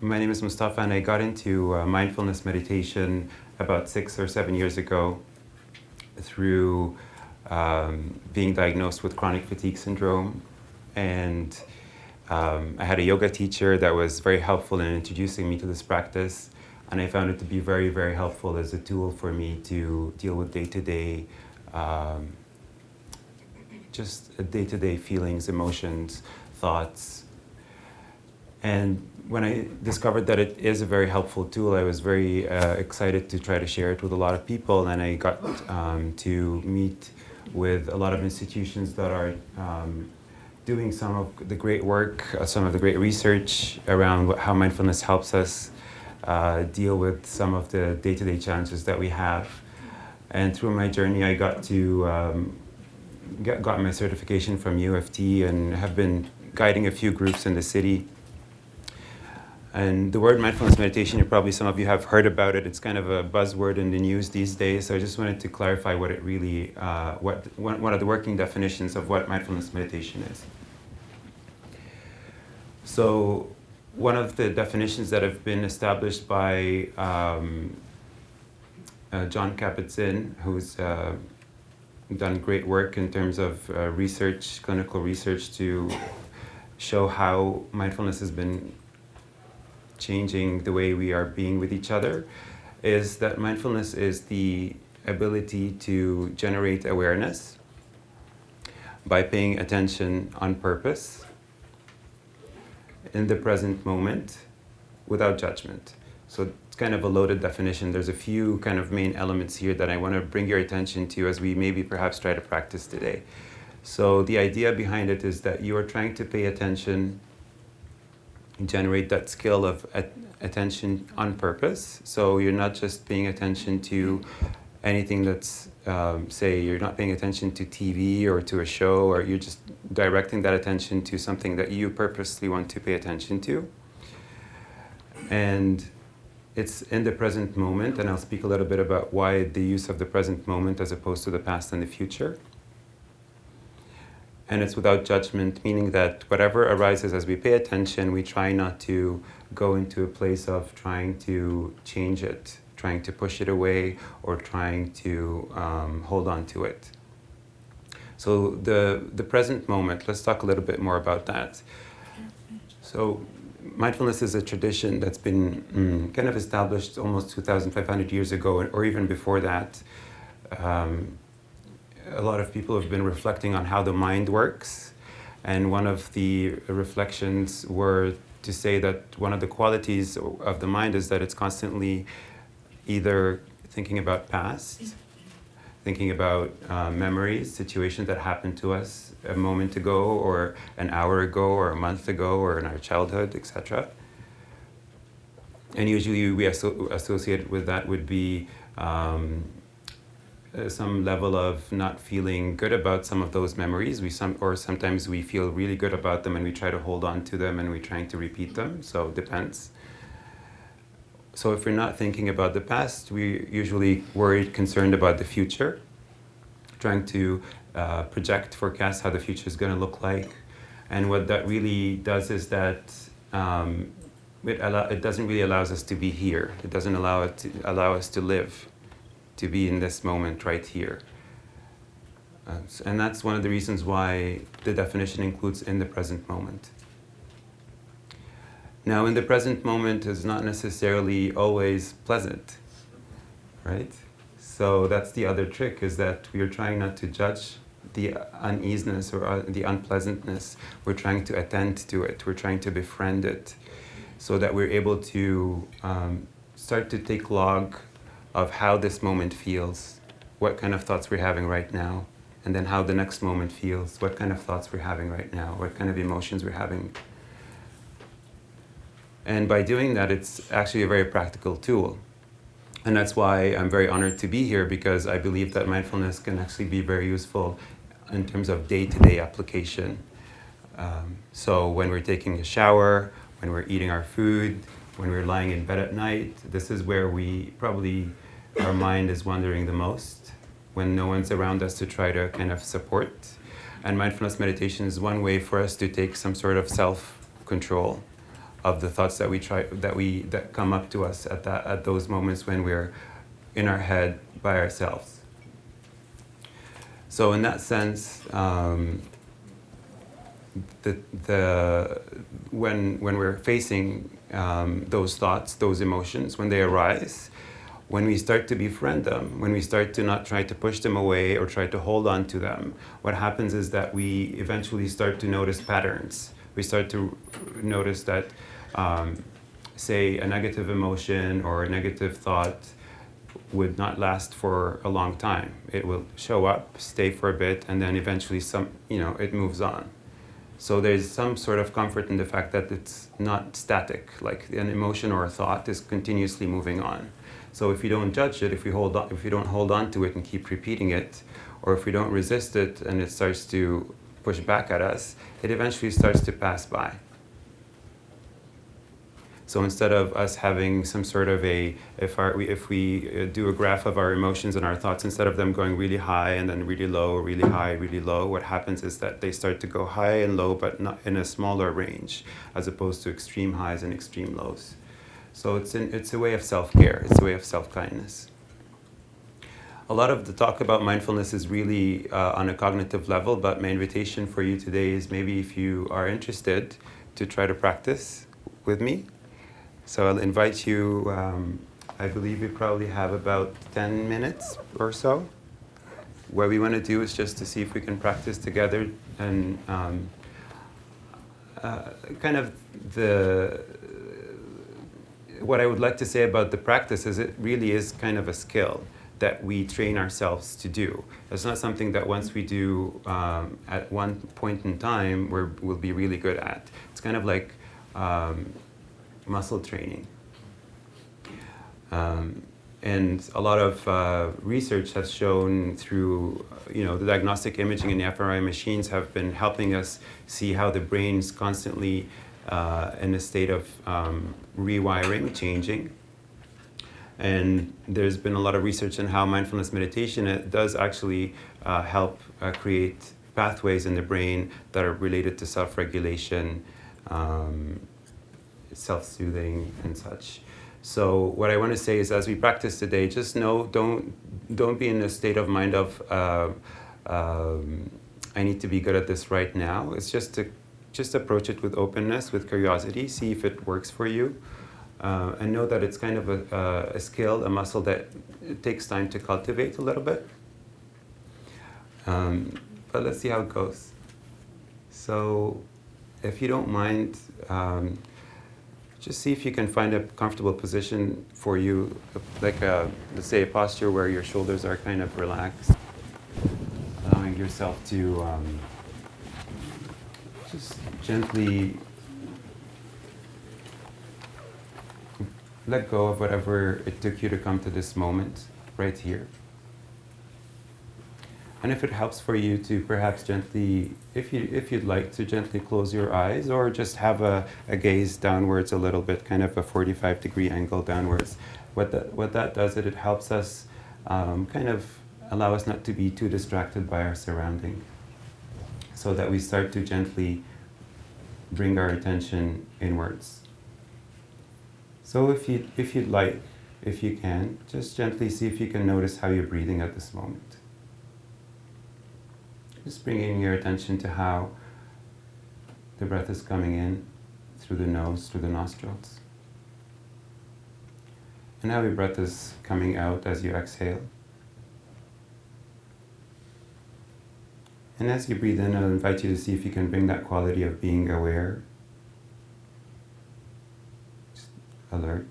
My name is Moustafa, and I got into mindfulness meditation about 6 or 7 years ago through being diagnosed with chronic fatigue syndrome. And I had a yoga teacher that was very helpful in introducing me to this practice. And I found it to be very, very helpful as a tool for me to deal with day-to-day, just day-to-day feelings, emotions, thoughts. And when I discovered that it is a very helpful tool, I was very excited to try to share it with a lot of people. And I got to meet with a lot of institutions that are doing some of the great work, some of the great research around how mindfulness helps us deal with some of the day-to-day challenges that we have. And through my journey, I got to got my certification from UFT and have been guiding a few groups in the city. And the word mindfulness meditation, some of you have heard about it. It's kind of a buzzword in the news these days. So I just wanted to clarify what it really, one of the working definitions of what mindfulness meditation is. So one of the definitions that have been established by John Kabat-Zinn, who's done great work in terms of research, clinical research, to show how mindfulness has been changing the way we are being with each other, is that mindfulness is the ability to generate awareness by paying attention on purpose in the present moment without judgment. So it's kind of a loaded definition. There's a few kind of main elements here that I want to bring your attention to as we maybe perhaps try to practice today. So the idea behind it is that you are trying to pay attention, generate that skill of attention on purpose. So you're not just paying attention to anything that's, say, you're not paying attention to TV or to a show, or you're just directing that attention to something that you purposely want to pay attention to. And it's in the present moment, and I'll speak a little bit about why the use of the present moment as opposed to the past and the future. And it's without judgment, meaning that whatever arises as we pay attention, we try not to go into a place of trying to change it, trying to push it away, or trying to hold on to it. So the present moment, let's talk a little bit more about that. So mindfulness is a tradition that's been kind of established almost 2,500 years ago, or even before that. A lot of people have been reflecting on how the mind works, and one of the reflections were to say that one of the qualities of the mind is that it's constantly either thinking about past, thinking about memories, situations that happened to us a moment ago, or an hour ago, or a month ago, or in our childhood, etc. And usually we associate with that would be some level of not feeling good about some of those memories. Sometimes we feel really good about them and we try to hold on to them and we're trying to repeat them, so it depends. So if we're not thinking about the past, we're usually worried, concerned about the future, trying to project, forecast how the future is going to look like. And what that really does is that it doesn't really allow us to be here. It doesn't allow us to live, to be in this moment right here. And that's one of the reasons why the definition includes in the present moment. Now, in the present moment is not necessarily always pleasant, right? So that's the other trick, is that we are trying not to judge the uneasiness or the unpleasantness. We're trying to attend to it. We're trying to befriend it so that we're able to start to take log of how this moment feels, what kind of thoughts we're having right now, and then how the next moment feels, what kind of thoughts we're having right now, what kind of emotions we're having. And by doing that, it's actually a very practical tool. And that's why I'm very honored to be here, because I believe that mindfulness can actually be very useful in terms of day-to-day application. So when we're taking a shower, when we're eating our food, when we're lying in bed at night, this is where our mind is wandering the most. when no one's around us to try to kind of support. And mindfulness meditation is one way for us to take some sort of self-control of the thoughts that come up to us at those moments when we're in our head by ourselves. So in that sense, when we're facing those thoughts, those emotions, when they arise, when we start to befriend them, when we start to not try to push them away or try to hold on to them, what happens is that we eventually start to notice patterns. We start to notice that, say, a negative emotion or a negative thought would not last for a long time. It will show up, stay for a bit, and then eventually it moves on. So there's some sort of comfort in the fact that it's not static, like an emotion or a thought is continuously moving on. So if you don't judge it, if you don't hold on to it and keep repeating it, or if we don't resist it and it starts to push back at us, it eventually starts to pass by. So instead of us having some sort of if we do a graph of our emotions and our thoughts, instead of them going really high and then really low, really high, really low, what happens is that they start to go high and low, but not in a smaller range, as opposed to extreme highs and extreme lows. So it's a way of self-care, it's a way of self-kindness. A lot of the talk about mindfulness is really on a cognitive level, but my invitation for you today is maybe if you are interested to try to practice with me. So I'll invite you, I believe we probably have about 10 minutes or so. What we want to do is just to see if we can practice together, and what I would like to say about the practice is it really is kind of a skill that we train ourselves to do. It's not something that once we do at one point in time we'll be really good at. It's kind of like muscle training. And a lot of research has shown through, the diagnostic imaging and the fMRI machines have been helping us see how the brain's constantly in a state of rewiring, changing. And there's been a lot of research on how mindfulness meditation does actually help create pathways in the brain that are related to self-regulation, self-soothing, and such. So what I want to say is, as we practice today, just don't be in a state of mind of I need to be good at this right now. It's just approach it with openness, with curiosity, see if it works for you, and know that it's kind of a skill, a muscle that it takes time to cultivate a little bit. But let's see how it goes. So if you don't mind, just see if you can find a comfortable position for you, like let's say a posture where your shoulders are kind of relaxed, allowing yourself to just gently let go of whatever it took you to come to this moment right here. And if it helps for you to perhaps gently, if you'd like to gently close your eyes, or just have a gaze downwards a little bit, kind of a 45-degree angle downwards. What that does, it helps us kind of allow us not to be too distracted by our surrounding, so that we start to gently bring our attention inwards. So if you'd like, if you can, just gently see if you can notice how you're breathing at this moment. Just bringing your attention to how the breath is coming in through the nose, through the nostrils, and how your breath is coming out as you exhale. And as you breathe in, I'll invite you to see if you can bring that quality of being aware, just alert.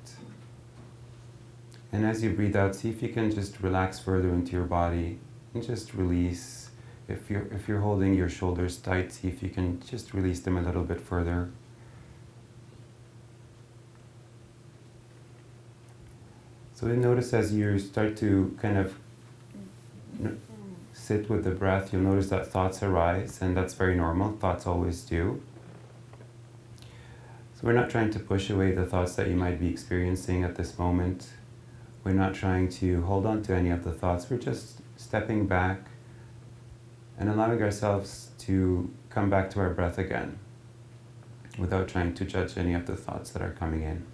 And as you breathe out, see if you can just relax further into your body and just release. If you're holding your shoulders tight, see if you can just release them a little bit further. So you notice as you start to kind of sit with the breath, you'll notice that thoughts arise, and that's very normal. Thoughts always do. So we're not trying to push away the thoughts that you might be experiencing at this moment. We're not trying to hold on to any of the thoughts. We're just stepping back and allowing ourselves to come back to our breath again without trying to judge any of the thoughts that are coming in.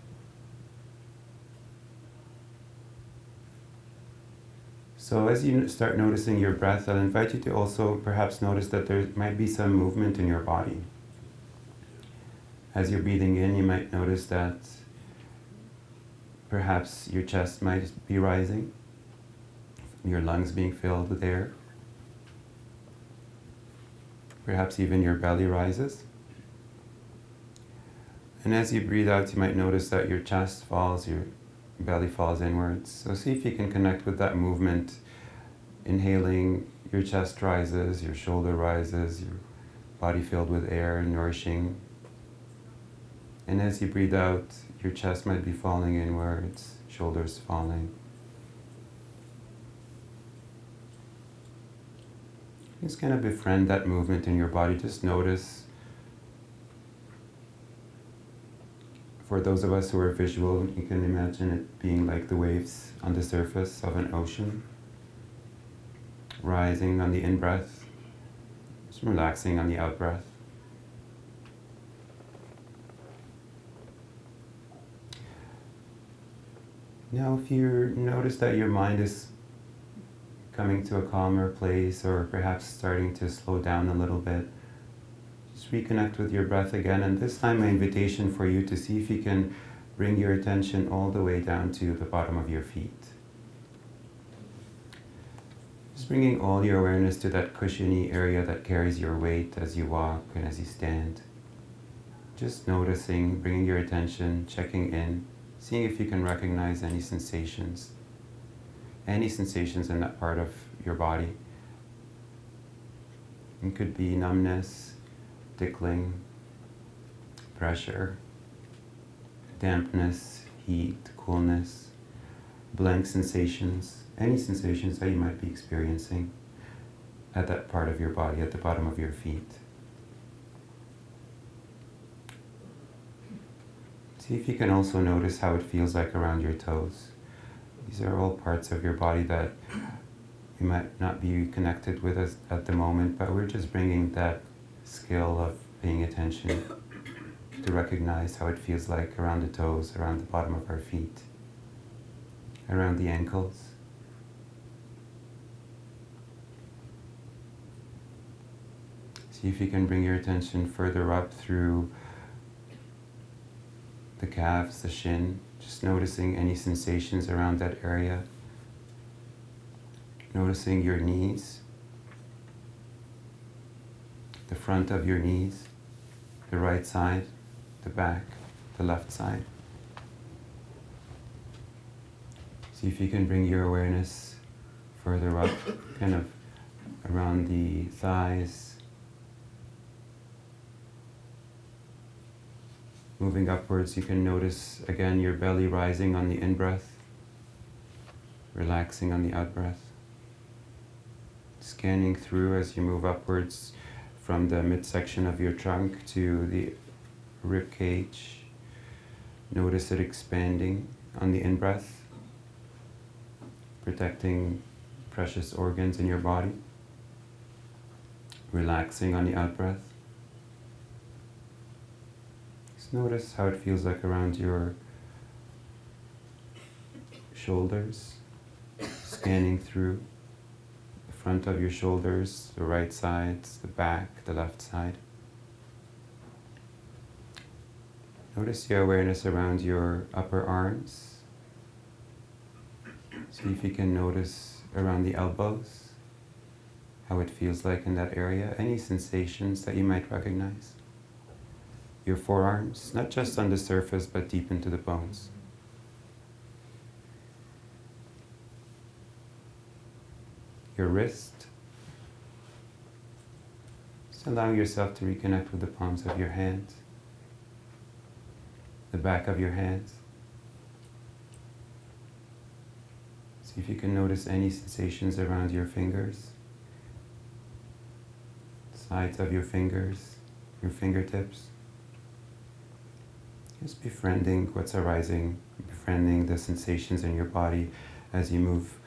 So as you start noticing your breath, I'll invite you to also perhaps notice that there might be some movement in your body. As you're breathing in, you might notice that perhaps your chest might be rising, your lungs being filled with air. Perhaps even your belly rises. And as you breathe out, you might notice that your chest falls, your belly falls inwards. So see if you can connect with that movement. Inhaling, your chest rises, your shoulder rises, your body filled with air, nourishing. And as you breathe out, your chest might be falling inwards, shoulders falling. Just kind of befriend that movement in your body. Just notice. For those of us who are visual, you can imagine it being like the waves on the surface of an ocean, rising on the in-breath, just relaxing on the out-breath. Now, if you notice that your mind is coming to a calmer place or perhaps starting to slow down a little bit, just reconnect with your breath again. And this time, my invitation for you to see if you can bring your attention all the way down to the bottom of your feet. Just bringing all your awareness to that cushiony area that carries your weight as you walk and as you stand. Just noticing, bringing your attention, checking in, seeing if you can recognize any sensations in that part of your body. It could be numbness, tickling, pressure, dampness, heat, coolness, blank sensations, any sensations that you might be experiencing at that part of your body, at the bottom of your feet. See if you can also notice how it feels like around your toes. These are all parts of your body that you might not be connected with us at the moment, but we're just bringing that skill of paying attention to recognize how it feels like around the toes, around the bottom of our feet, around the ankles. See if you can bring your attention further up through the calves, the shin, just noticing any sensations around that area. Noticing your knees, the front of your knees, the right side, the back, the left side. See if you can bring your awareness further up, kind of around the thighs, moving upwards. You can notice again your belly rising on the in-breath, relaxing on the out-breath. Scanning through as you move upwards from the midsection of your trunk to the rib cage. Notice it expanding on the in-breath, protecting precious organs in your body. Relaxing on the out-breath. Just notice how it feels like around your shoulders, scanning through the front of your shoulders, the right side, the back, the left side. Notice your awareness around your upper arms. See if you can notice around the elbows, how it feels like in that area, any sensations that you might recognize. Your forearms, not just on the surface, but deep into the bones. Your wrist. Just allow yourself to reconnect with the palms of your hands, the back of your hands. See if you can notice any sensations around your fingers, sides of your fingers, your fingertips. Just befriending what's arising befriending the sensations in your body as you move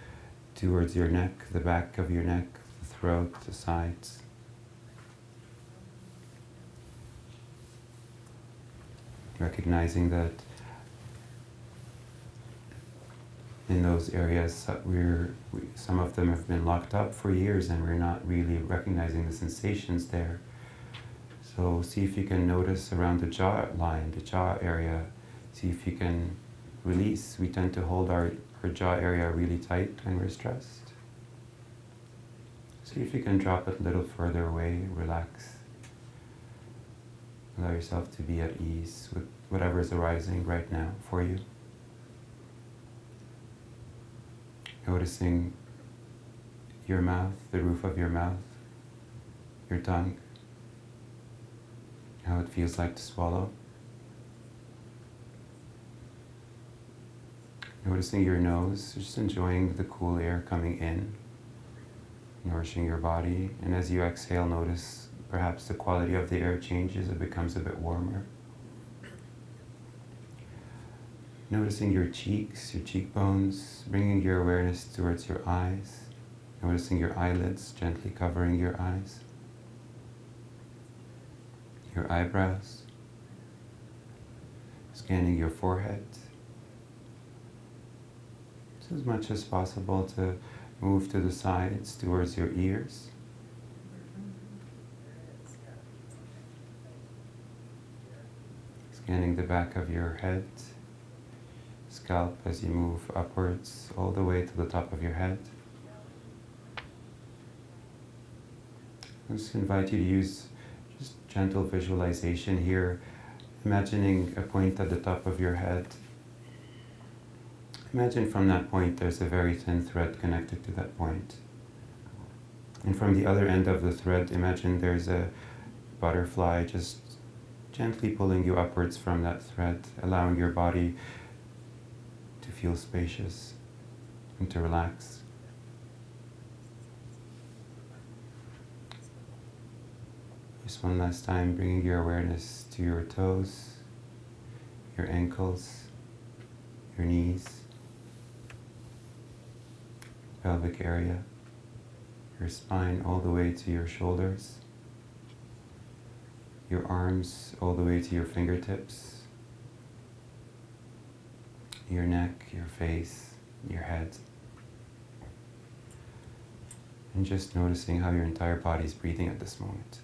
towards your neck, the back of your neck, the throat, the sides. Recognizing that in those areas some of them have been locked up for years and we're not really recognizing the sensations there. So see if you can notice around the jaw line, the jaw area. See if you can release. We tend to hold our jaw area really tight when we're stressed. See if you can drop it a little further away, relax. Allow yourself to be at ease with whatever is arising right now for you. Noticing your mouth, the roof of your mouth, your tongue, how it feels like to swallow. Noticing your nose, just enjoying the cool air coming in, nourishing your body. And as you exhale, notice perhaps the quality of the air changes, it becomes a bit warmer. Noticing your cheeks, your cheekbones, bringing your awareness towards your eyes, noticing your eyelids, gently covering your eyes, your eyebrows, scanning your forehead. So as much as possible to move to the sides towards your ears. Scanning the back of your head, scalp as you move upwards all the way to the top of your head. I just invite you to use just gentle visualization here, imagining a point at the top of your head. Imagine from that point there's a very thin thread connected to that point. And from the other end of the thread, imagine there's a butterfly just gently pulling you upwards from that thread, allowing your body to feel spacious and to relax. Just one last time, bringing your awareness to your toes, your ankles, your knees, pelvic area, your spine all the way to your shoulders, your arms all the way to your fingertips, your neck, your face, your head. And just noticing how your entire body is breathing at this moment.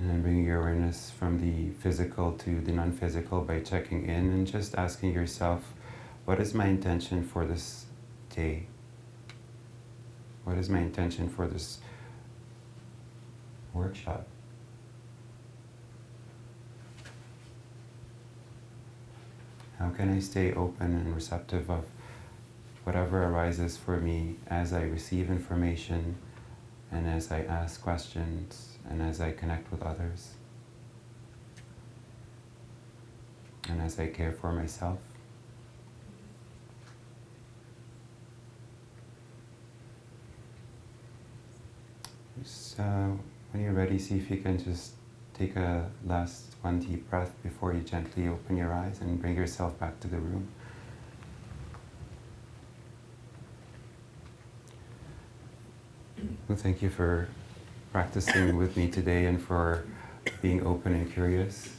And then bringing your awareness from the physical to the non-physical by checking in and just asking yourself, what is my intention for this day? What is my intention for this workshop? How can I stay open and receptive of whatever arises for me as I receive information and as I ask questions and as I connect with others and as I care for myself? Just, when you're ready, see if you can just take a last one deep breath before you gently open your eyes and bring yourself back to the room. Well, thank you for practicing with me today and for being open and curious.